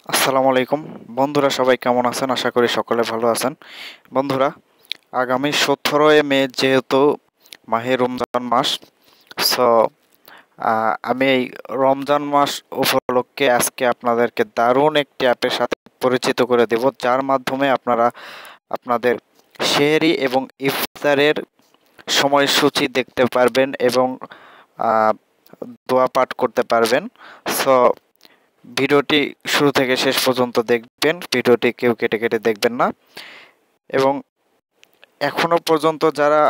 আসসালামু আলাইকুম বন্ধুরা, সবাই কেমন আছেন? আশা করি সকলে ভালো আছেন। বন্ধুরা, আগামী 17 মে যেহেতু মাহে রমজান মাস, সো আমি এই রমজান মাস উপলক্ষে আজকে আপনাদেরকে দারুণ একটি অ্যাপের সাথে পরিচিত করে দেব, যার মাধ্যমে আপনারা আপনাদের সেহরি এবং ইফতারের সময়সূচি দেখতে পারবেন এবং আহ, দোয়া পাঠ করতে পারবেন। সো ভিডিওটি শুরু থেকে শেষ পর্যন্ত দেখবেন, ভিডিওটি কেউ কেটে কেটে দেখবেন না। এবং এখনো পর্যন্ত যারা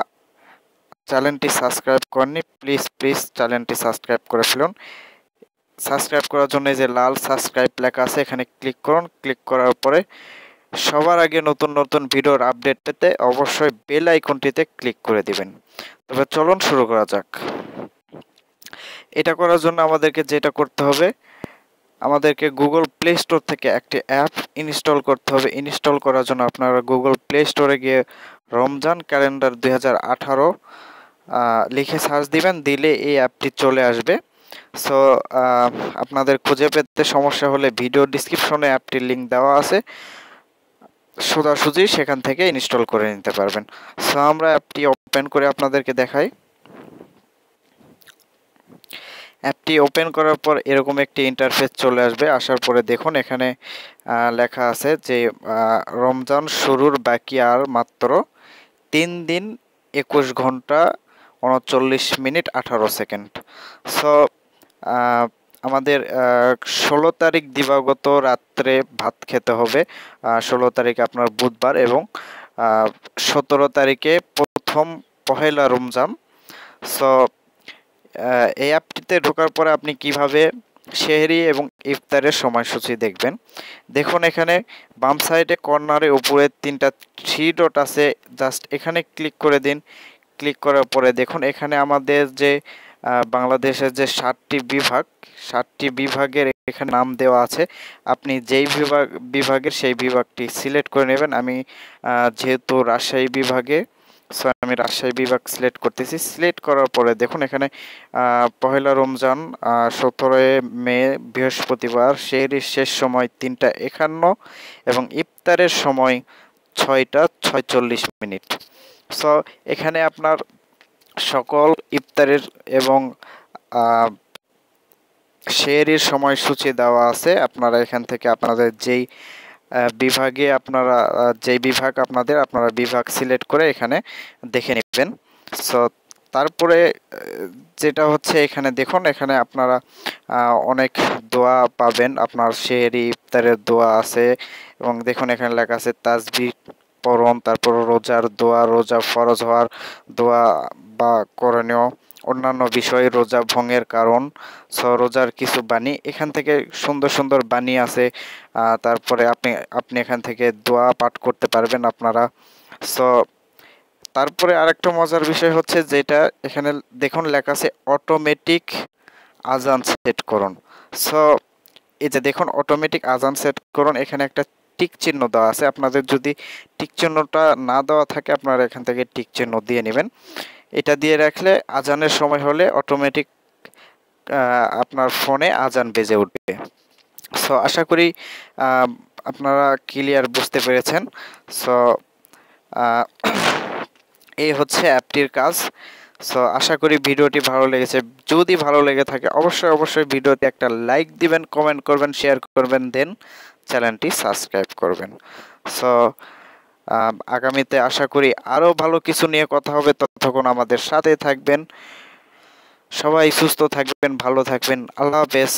চ্যানেলটি সাবস্ক্রাইব করেননি, প্লিজ প্লিজ চ্যানেলটি সাবস্ক্রাইব করে ফেলুন। সাবস্ক্রাইব করার জন্য এই যে লাল সাবস্ক্রাইব লেখা আছে, এখানে ক্লিক করুন। ক্লিক করার পরে সবার আগে নতুন নতুন ভিডিওর আপডেট পেতে অবশ্যই বেল আইকনটিতে ক্লিক করে দিবেন। তবে চলুন শুরু করা যাক। এটা করার জন্য আমাদেরকে যেটা করতে হবে, আমাদেরকে গুগল প্লে স্টোর থেকে একটি অ্যাপ ইনস্টল করতে হবে। ইনস্টল করার জন্য আপনারা গুগল প্লে স্টোরে গিয়ে রমজান ক্যালেন্ডার 2018 লিখে সার্চ দিবেন, দিলে এই অ্যাপটি চলে আসবে। সো আপনাদের খুঁজে পেতে সমস্যা হলে ভিডিও ডিসক্রিপশনে অ্যাপটির লিঙ্ক দেওয়া আছে, সোজাসুজি সেখান থেকে ইনস্টল করে নিতে পারবেন। সো আমরা অ্যাপটি ওপেন করে আপনাদেরকে দেখাই। অ্যাপটি ওপেন করার পর এরকম একটি ইন্টারফেস চলে আসবে। আসার পরে দেখুন এখানে লেখা আছে যে রমজান শুরুর বাকি আর মাত্র 3 দিন 21 ঘন্টা 39 মিনিট 18 সেকেন্ড। সো আমাদের 16 তারিখ দিবাগত রাত্রে ভাত খেতে হবে। 16 তারিখ আপনার বুধবার এবং 17 তারিখে প্রথম পহেলা রমজান। সো এই অ্যাপটিতে ঢোকার পরে আপনি কিভাবে সেহরি এবং ইফতারের সময়সূচি দেখবেন, দেখুন এখানে বাম সাইডে কর্নারে উপরে 3টা 3 ডট আছে, জাস্ট এখানে ক্লিক করে দিন। ক্লিক করার পরে দেখুন এখানে আমাদের যে বাংলাদেশের যে 7টি বিভাগের এখানে নাম দেওয়া আছে। আপনি যেই বিভাগের সেই বিভাগটি সিলেক্ট করে নেবেন। আমি যেহেতু রাজশাহী বিভাগে, সো আমি রাজশাহী বিভাগ সিলেক্ট করতেছি। সিলেক্ট করার পরে দেখুন এখানে পহেলা রমজান 17 মে বৃহস্পতিবার, সেহরির শেষ সময় 3টা 51 এবং ইফতারের সময় 6টা 46 মিনিট। সো এখানে আপনার সকল ইফতারের এবং সেহরির সময়সূচি দেওয়া আছে। আপনারা এখান থেকে আপনাদের যেই বিভাগে যেই বিভাগ আপনারা বিভাগ সিলেক্ট করে এখানে দেখে নেবেন। সো তারপরে যেটা হচ্ছে এখানে দেখুন এখানে আপনারা অনেক দোয়া পাবেন। আপনার সেহরি ইফতারের দোয়া আছে এবং দেখুন এখানে লেখা আছে তাসবিহ পড়ুন, তারপর রোজার দোয়া, রোজা ফরজ হওয়ার দোয়া বা করণীয়, অন্যান্য বিষয়, রোজা ভঙ্গের কারণ, সো রোজার কিছু বাণী, এখান থেকে সুন্দর সুন্দর বাণী আছে। তারপরে আপনি এখান থেকে দোয়া পাঠ করতে পারবেন আপনারা। সো তারপরে আরেকটা মজার বিষয় হচ্ছে যেটা এখানে দেখুন লেখা আছে অটোমেটিক আজান সেট করুন। সো এই যে দেখুন অটোমেটিক আজান সেট করুন, এখানে একটা টিক চিহ্ন দেওয়া আছে। আপনাদের যদি টিক চিহ্নটা না দেওয়া থাকে আপনারা এখান থেকে টিক চিহ্ন দিয়ে নেবেন। এটা দিয়ে রাখলে আজানের সময় হলে অটোমেটিক আপনার ফোনে আজান বেজে উঠবে। সো আশা করি আপনারা ক্লিয়ার বুঝতে পেরেছেন। সো এই হচ্ছে অ্যাপটির কাজ। সো আশা করি ভিডিওটি ভালো লেগেছে। যদি ভালো লেগে থাকে অবশ্যই ভিডিওতে একটা লাইক দিবেন, কমেন্ট করবেন, শেয়ার করবেন, দেন চ্যানেলটি সাবস্ক্রাইব করবেন। সো আগামীতে আশা করি আরও ভালো কিছু নিয়ে কথা হবে। ততক্ষণ আমাদের সাথে থাকবেন। সবাই সুস্থ থাকবেন, ভালো থাকবেন। আল্লাহ হাফেজ।